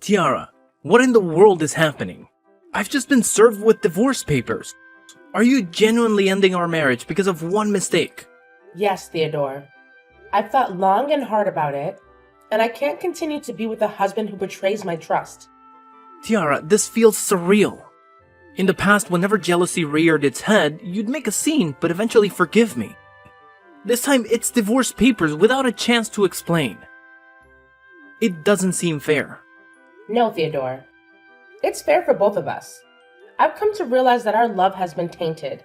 Tiara, what in the world is happening? I've just been served with divorce papers. Are you genuinely ending our marriage because of one mistake? Yes, Theodore. I've thought long and hard about it, and I can't continue to be with a husband who betrays my trust. Tiara, this feels surreal. In the past, whenever jealousy reared its head, you'd make a scene but eventually forgive me. This time, it's divorce papers without a chance to explain. It doesn't seem fair. No, Theodore. It's fair for both of us. I've come to realize that our love has been tainted,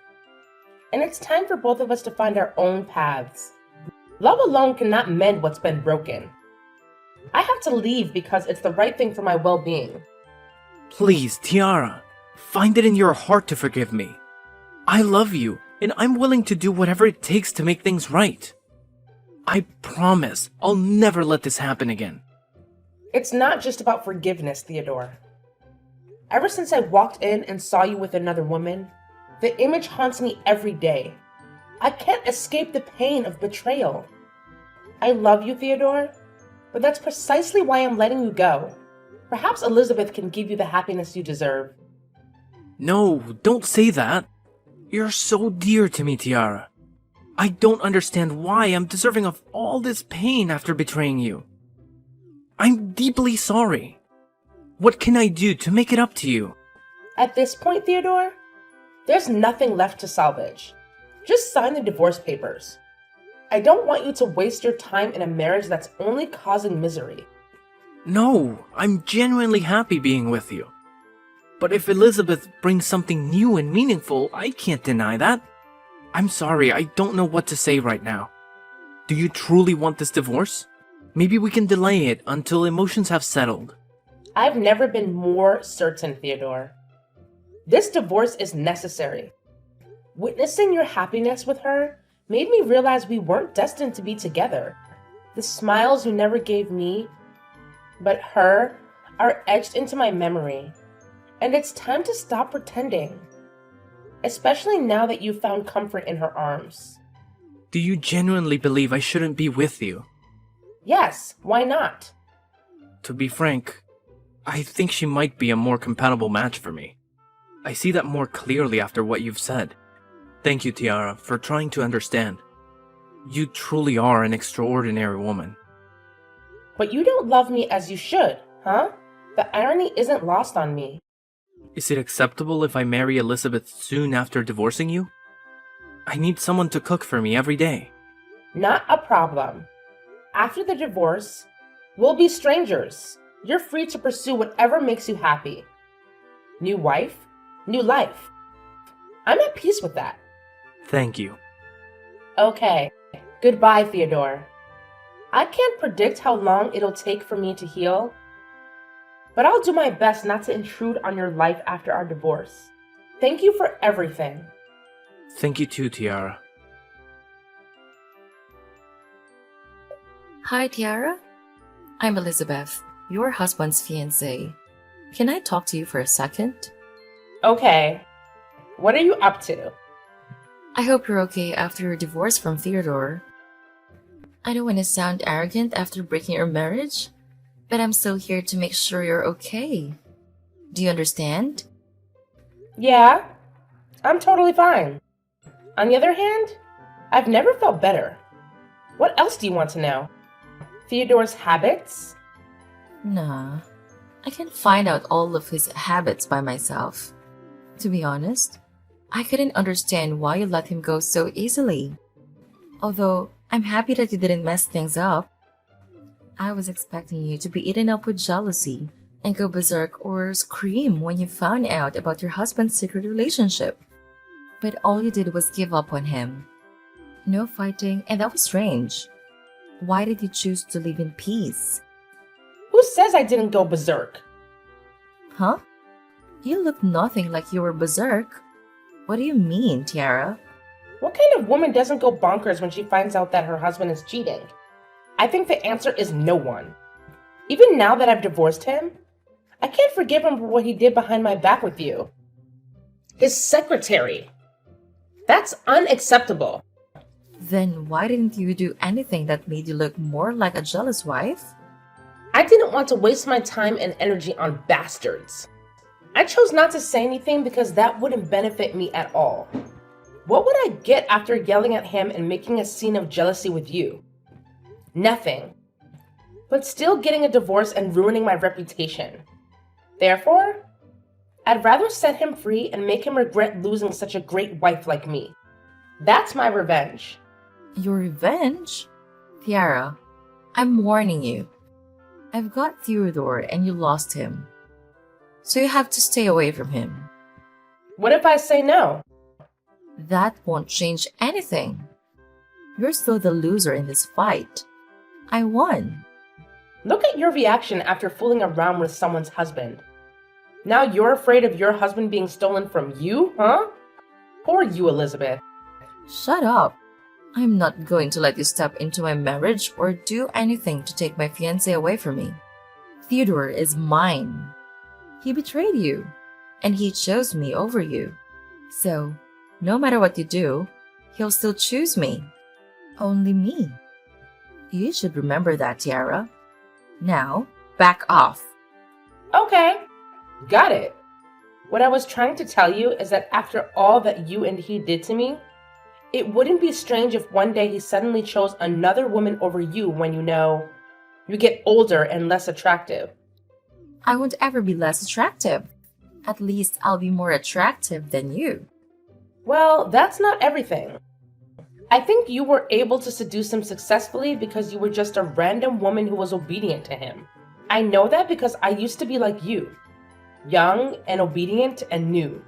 and it's time for both of us to find our own paths. Love alone cannot mend what's been broken. I have to leave because it's the right thing for my well-being. Please, Tiara, find it in your heart to forgive me. I love you, and I'm willing to do whatever it takes to make things right. I promise I'll never let this happen again. It's not just about forgiveness, Theodore. Ever since I walked in and saw you with another woman, the image haunts me every day. I can't escape the pain of betrayal. I love you, Theodore, but that's precisely why I'm letting you go. Perhaps Elizabeth can give you the happiness you deserve. No, don't say that. You're so dear to me, Tiara. I don't understand why I'm deserving of all this pain after betraying you. I'm deeply sorry. What can I do to make it up to you? At this point, Theodore, there's nothing left to salvage. Just sign the divorce papers. I don't want you to waste your time in a marriage that's only causing misery. No, I'm genuinely happy being with you. But if Elizabeth brings something new and meaningful, I can't deny that. I'm sorry, I don't know what to say right now. Do you truly want this divorce? Maybe we can delay it until emotions have settled. I've never been more certain, Theodore. This divorce is necessary. Witnessing your happiness with her made me realize we weren't destined to be together. The smiles you never gave me, but her, are etched into my memory. And it's time to stop pretending. Especially now that you've found comfort in her arms. Do you genuinely believe I shouldn't be with you? Yes, why not? To be frank, I think she might be a more compatible match for me. I see that more clearly after what you've said. Thank you, Tiara, for trying to understand. You truly are an extraordinary woman. But you don't love me as you should, huh? The irony isn't lost on me. Is it acceptable if I marry Elizabeth soon after divorcing you? I need someone to cook for me every day. Not a problem. After the divorce, we'll be strangers. You're free to pursue whatever makes you happy. New wife, new life. I'm at peace with that. Thank you. Okay, goodbye, Theodore. I can't predict how long it'll take for me to heal, but I'll do my best not to intrude on your life after our divorce. Thank you for everything. Thank you too, Tiara. Hi, Tiara. I'm Elizabeth, your husband's fiancée. Can I talk to you for a second? Okay, what are you up to? I hope you're okay after your divorce from Theodore. I don't want to sound arrogant after breaking your marriage, but I'm still here to make sure you're okay. Do you understand? Yeah, I'm totally fine. On the other hand, I've never felt better. What else do you want to know? Theodore's habits? Nah, I can find out all of his habits by myself. To be honest, I couldn't understand why you let him go so easily. Although, I'm happy that you didn't mess things up. I was expecting you to be eaten up with jealousy and go berserk or scream when you found out about your husband's secret relationship. But all you did was give up on him. No fighting, and that was strange. Why did you choose to live in peace? Who says I didn't go berserk? Huh? You look nothing like you were berserk. What do you mean, Tiara? What kind of woman doesn't go bonkers when she finds out that her husband is cheating? I think the answer is no one. Even now that I've divorced him, I can't forgive him for what he did behind my back with you. His secretary. That's unacceptable. Then why didn't you do anything that made you look more like a jealous wife? I didn't want to waste my time and energy on bastards. I chose not to say anything because that wouldn't benefit me at all. What would I get after yelling at him and making a scene of jealousy with you? Nothing. But still getting a divorce and ruining my reputation. Therefore, I'd rather set him free and make him regret losing such a great wife like me. That's my revenge. Your revenge? Tiara, I'm warning you. I've got Theodore and you lost him. So you have to stay away from him. What if I say no? That won't change anything. You're still the loser in this fight. I won. Look at your reaction after fooling around with someone's husband. Now you're afraid of your husband being stolen from you, huh? Poor you, Elizabeth. Shut up. I'm not going to let you step into my marriage or do anything to take my fiancé away from me. Theodore is mine. He betrayed you, and he chose me over you. So, no matter what you do, he'll still choose me. Only me. You should remember that, Tiara. Now, back off. Okay, got it. What I was trying to tell you is that after all that you and he did to me, it wouldn't be strange if one day he suddenly chose another woman over you when you get older and less attractive. I won't ever be less attractive. At least I'll be more attractive than you. Well, that's not everything. I think you were able to seduce him successfully because you were just a random woman who was obedient to him. I know that because I used to be like you, young and obedient and new.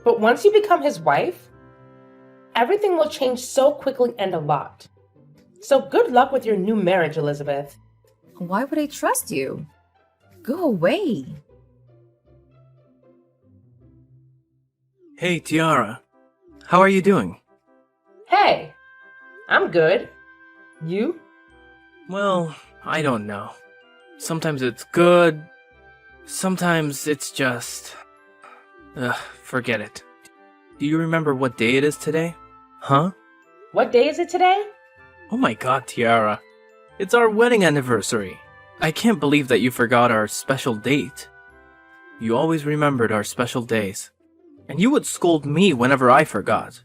But once you become his wife, everything will change so quickly and a lot. So good luck with your new marriage, Elizabeth. Why would I trust you? Go away. Hey, Tiara. How are you doing? Hey, I'm good. You? Well, I don't know. Sometimes it's good. Sometimes it's just... forget it. Do you remember what day it is today? Huh? What day is it today? Oh my god, Tiara. It's our wedding anniversary. I can't believe that you forgot our special date. You always remembered our special days. And you would scold me whenever I forgot.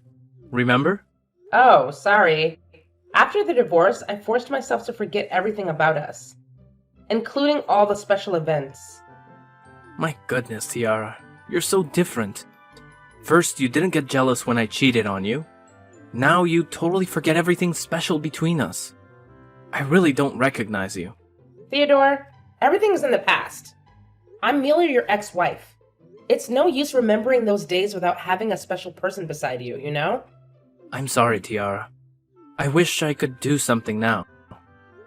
Remember? Oh, sorry. After the divorce, I forced myself to forget everything about us, including all the special events. My goodness, Tiara. You're so different. First, you didn't get jealous when I cheated on you. Now you totally forget everything special between us. I really don't recognize you. Theodore, everything's in the past. I'm merely your ex-wife. It's no use remembering those days without having a special person beside you, you know? I'm sorry, Tiara. I wish I could do something now.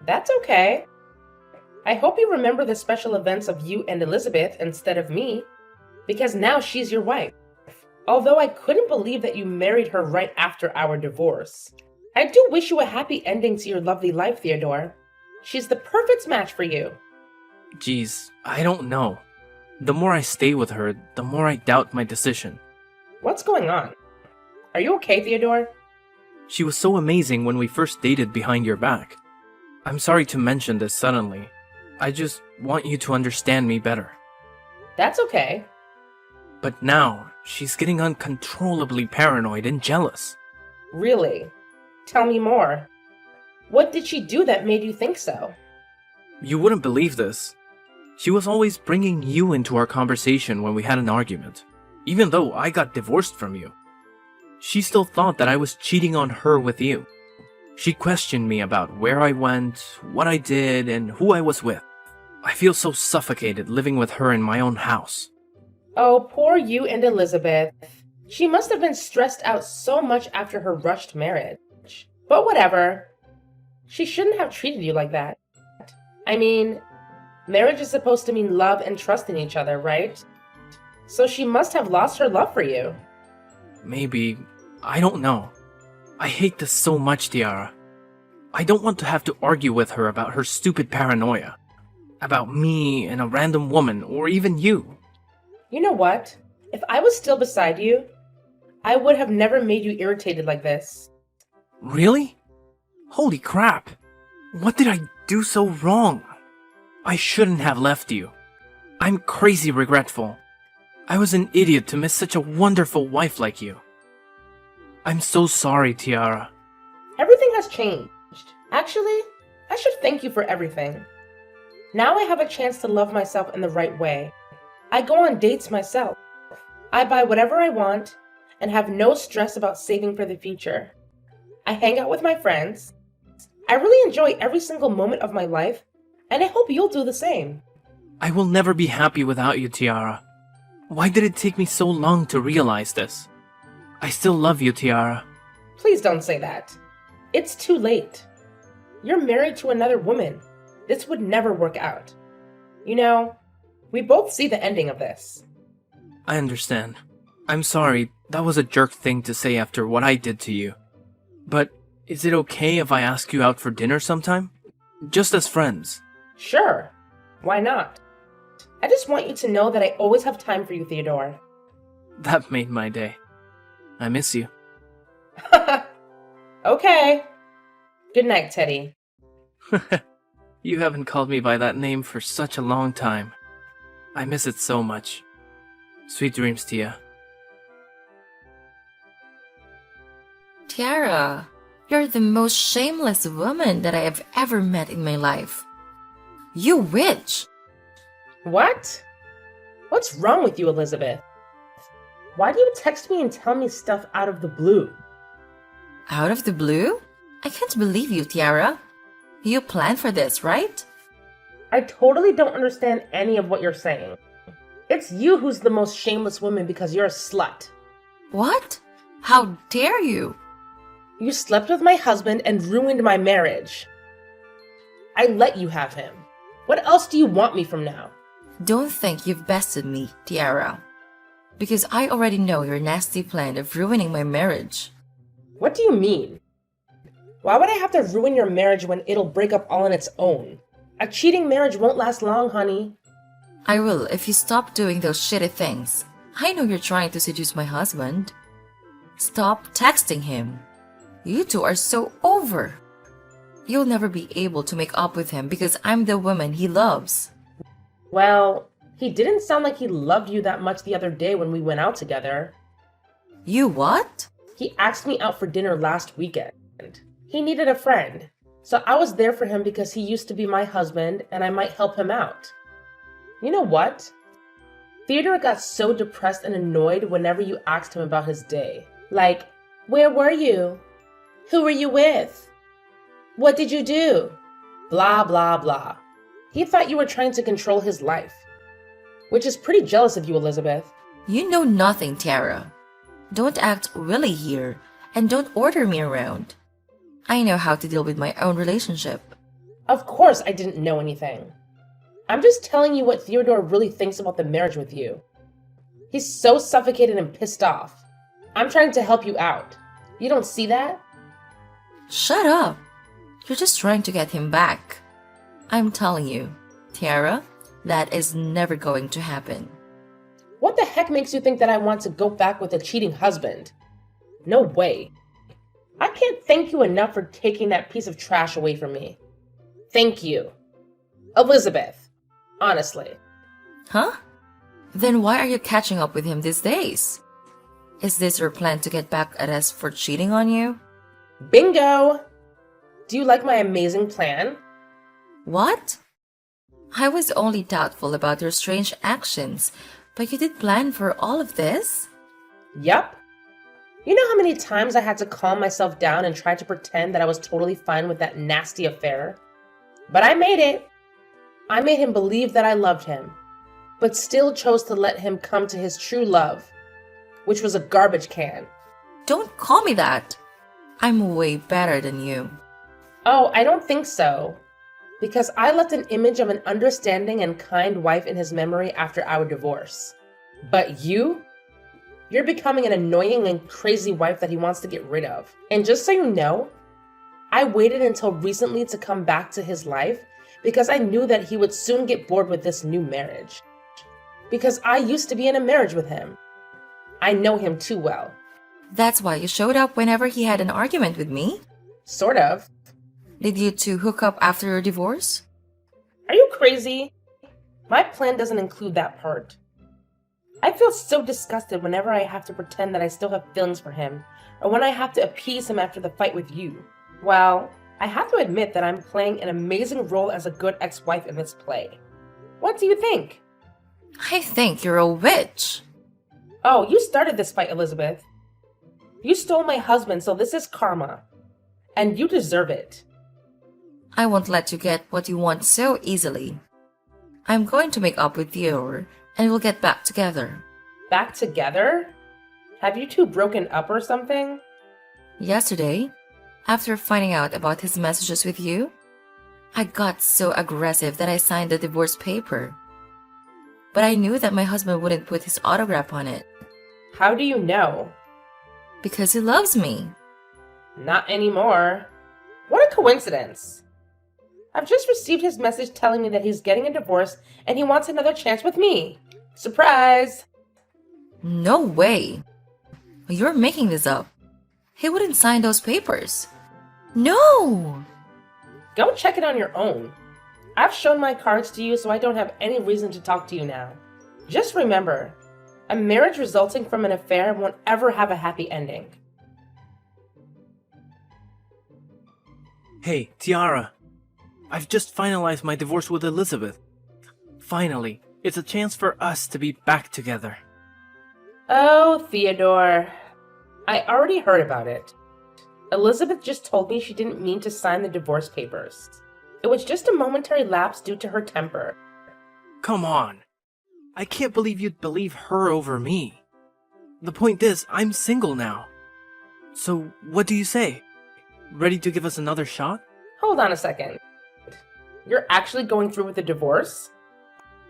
That's okay. I hope you remember the special events of you and Elizabeth instead of me, because now she's your wife. Although I couldn't believe that you married her right after our divorce. I do wish you a happy ending to your lovely life, Theodore. She's the perfect match for you. Geez, I don't know. The more I stay with her, the more I doubt my decision. What's going on? Are you okay, Theodore? She was so amazing when we first dated behind your back. I'm sorry to mention this suddenly. I just want you to understand me better. That's okay. But now, she's getting uncontrollably paranoid and jealous. Really? Tell me more. What did she do that made you think so? You wouldn't believe this. She was always bringing you into our conversation when we had an argument, even though I got divorced from you. She still thought that I was cheating on her with you. She questioned me about where I went, what I did, and who I was with. I feel so suffocated living with her in my own house. Oh, poor you and Elizabeth. She must have been stressed out so much after her rushed marriage. But whatever. She shouldn't have treated you like that. I mean, marriage is supposed to mean love and trust in each other, right? So she must have lost her love for you. Maybe. I don't know. I hate this so much, Tiara. I don't want to have to argue with her about her stupid paranoia. About me and a random woman, or even you. You know what? If I was still beside you, I would have never made you irritated like this. Really? Holy crap. What did I do so wrong? I shouldn't have left you. I'm crazy regretful. I was an idiot to miss such a wonderful wife like you. I'm so sorry, Tiara. Everything has changed. Actually, I should thank you for everything. Now I have a chance to love myself in the right way. I go on dates myself. I buy whatever I want and have no stress about saving for the future. I hang out with my friends. I really enjoy every single moment of my life, and I hope you'll do the same. I will never be happy without you, Tiara. Why did it take me so long to realize this? I still love you, Tiara. Please don't say that. It's too late. You're married to another woman. This would never work out. You know, we both see the ending of this. I understand. I'm sorry, that was a jerk thing to say after what I did to you. But is it okay if I ask you out for dinner sometime? Just as friends. Sure. Why not? I just want you to know that I always have time for you, Theodore. That made my day. I miss you. Okay. Good night, Teddy. You haven't called me by that name for such a long time. I miss it so much. Sweet dreams, Tia. Tiara, you're the most shameless woman that I have ever met in my life. You witch! What? What's wrong with you, Elizabeth? Why do you text me and tell me stuff out of the blue? Out of the blue? I can't believe you, Tiara. You planned for this, right? I totally don't understand any of what you're saying. It's you who's the most shameless woman because you're a slut. What? How dare you? You slept with my husband and ruined my marriage. I let you have him. What else do you want me from now? Don't think you've bested me, Tiara. Because I already know your nasty plan of ruining my marriage. What do you mean? Why would I have to ruin your marriage when it'll break up all on its own? A cheating marriage won't last long, honey. I will if you stop doing those shitty things. I know you're trying to seduce my husband. Stop texting him. You two are so over. You'll never be able to make up with him because I'm the woman he loves. Well, he didn't sound like he loved you that much the other day when we went out together. You what? He asked me out for dinner last weekend. He needed a friend, so I was there for him because he used to be my husband and I might help him out. You know what? Theodore got so depressed and annoyed whenever you asked him about his day. Like, where were you? Who were you with? What did you do? Blah, blah, blah. He thought you were trying to control his life. Which is pretty jealous of you, Elizabeth. You know nothing, Tara. Don't act willy here, and don't order me around. I know how to deal with my own relationship. Of course I didn't know anything. I'm just telling you what Theodore really thinks about the marriage with you. He's so suffocated and pissed off. I'm trying to help you out. You don't see that? Shut up! You're just trying to get him back. I'm telling you, Tiara, that is never going to happen. What the heck makes you think that I want to go back with a cheating husband? No way. I can't thank you enough for taking that piece of trash away from me. Thank you. Elizabeth, honestly. Huh? Then why are you catching up with him these days? Is this your plan to get back at us for cheating on you? Bingo! Do you like my amazing plan? What? I was only doubtful about your strange actions, but you did plan for all of this? Yup. You know how many times I had to calm myself down and try to pretend that I was totally fine with that nasty affair? But I made it. I made him believe that I loved him, but still chose to let him come to his true love, which was a garbage can. Don't call me that. I'm way better than you. Oh, I don't think so. Because I left an image of an understanding and kind wife in his memory after our divorce. But you're becoming an annoying and crazy wife that he wants to get rid of. And just so you know, I waited until recently to come back to his life because I knew that he would soon get bored with this new marriage. Because I used to be in a marriage with him. I know him too well. That's why you showed up whenever he had an argument with me? Sort of. Did you two hook up after your divorce? Are you crazy? My plan doesn't include that part. I feel so disgusted whenever I have to pretend that I still have feelings for him, or when I have to appease him after the fight with you. Well, I have to admit that I'm playing an amazing role as a good ex-wife in this play. What do you think? I think you're a witch. Oh, you started this fight, Elizabeth. You stole my husband, so this is karma. And you deserve it. I won't let you get what you want so easily. I'm going to make up with Theodore, and we'll get back together. Back together? Have you two broken up or something? Yesterday, after finding out about his messages with you, I got so aggressive that I signed the divorce paper. But I knew that my husband wouldn't put his autograph on it. How do you know? Because he loves me. Not anymore. What a coincidence. I've just received his message telling me that he's getting a divorce and he wants another chance with me. Surprise! No way. You're making this up. He wouldn't sign those papers. No! Go check it on your own. I've shown my cards to you, so I don't have any reason to talk to you now. Just remember, a marriage resulting from an affair won't ever have a happy ending. Hey, Tiara. I've just finalized my divorce with Elizabeth. Finally, it's a chance for us to be back together. Oh, Theodore. I already heard about it. Elizabeth just told me she didn't mean to sign the divorce papers. It was just a momentary lapse due to her temper. Come on. I can't believe you'd believe her over me. The point is, I'm single now. So, what do you say? Ready to give us another shot? Hold on a second. You're actually going through with the divorce?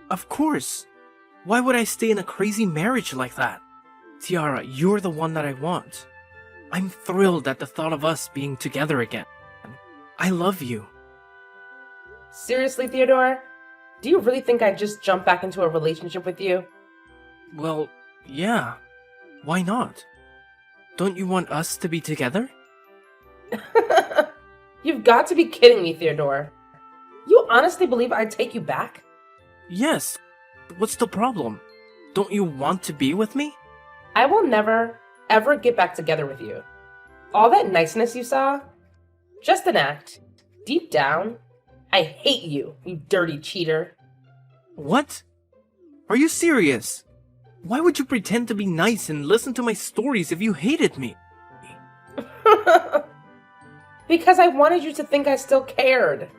Of course. Why would I stay in a crazy marriage like that? Tiara, you're the one that I want. I'm thrilled at the thought of us being together again. I love you. Seriously, Theodore? Do you really think I'd just jump back into a relationship with you? Well, yeah. Why not? Don't you want us to be together? You've got to be kidding me, Theodore. You honestly believe I'd take you back? Yes. What's the problem? Don't you want to be with me? I will never, ever get back together with you. All that niceness you saw? Just an act. Deep down, I hate you, you dirty cheater. What? Are you serious? Why would you pretend to be nice and listen to my stories if you hated me? Because I wanted you to think I still cared.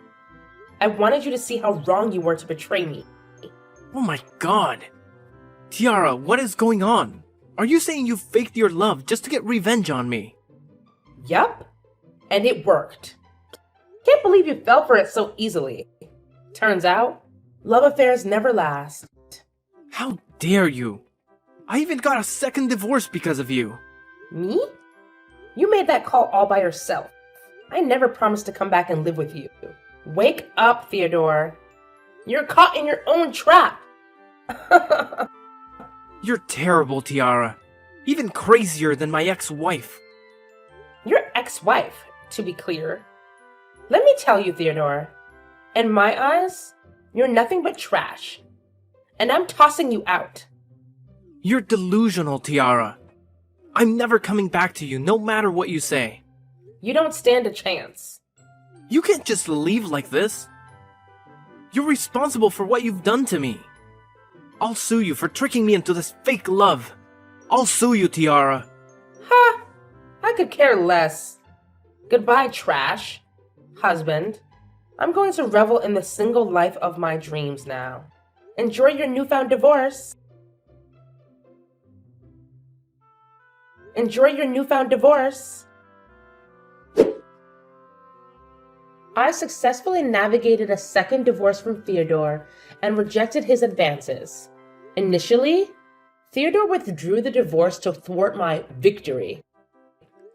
I wanted you to see how wrong you were to betray me. Oh my god. Tiara, what is going on? Are you saying you faked your love just to get revenge on me? Yup. And it worked. Can't believe you fell for it so easily. Turns out, love affairs never last. How dare you? I even got a second divorce because of you. Me? You made that call all by yourself. I never promised to come back and live with you. Wake up, Theodore. You're caught in your own trap. You're terrible, Tiara. Even crazier than my ex-wife. Your ex-wife, to be clear. Let me tell you, Theodore. In my eyes, you're nothing but trash. And I'm tossing you out. You're delusional, Tiara. I'm never coming back to you, no matter what you say. You don't stand a chance. You can't just leave like this. You're responsible for what you've done to me. I'll sue you for tricking me into this fake love. I'll sue you, Tiara. Ha! I could care less. Goodbye, trash. Husband. I'm going to revel in the single life of my dreams now. Enjoy your newfound divorce. Enjoy your newfound divorce. I successfully navigated a second divorce from Theodore and rejected his advances. Initially, Theodore withdrew the divorce to thwart my victory.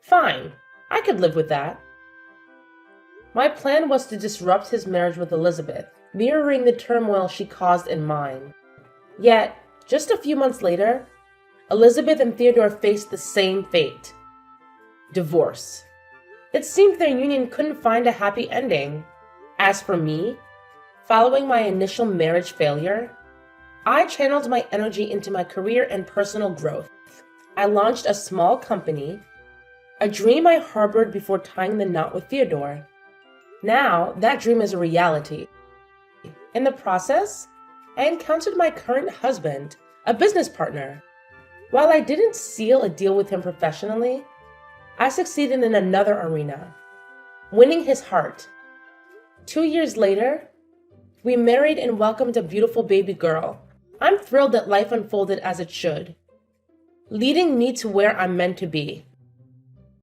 Fine, I could live with that. My plan was to disrupt his marriage with Elizabeth, mirroring the turmoil she caused in mine. Yet, just a few months later, Elizabeth and Theodore faced the same fate: divorce. It seemed their union couldn't find a happy ending. As for me, Following my initial marriage failure, I channeled my energy into my career and personal growth. I launched a small company, a dream I harbored before tying the knot with Theodore. Now, that dream is a reality. In the process, I encountered my current husband, a business partner. While I didn't seal a deal with him professionally, I succeeded in another arena, winning his heart. 2 years later, we married and welcomed a beautiful baby girl. I'm thrilled that life unfolded as it should, leading me to where I'm meant to be.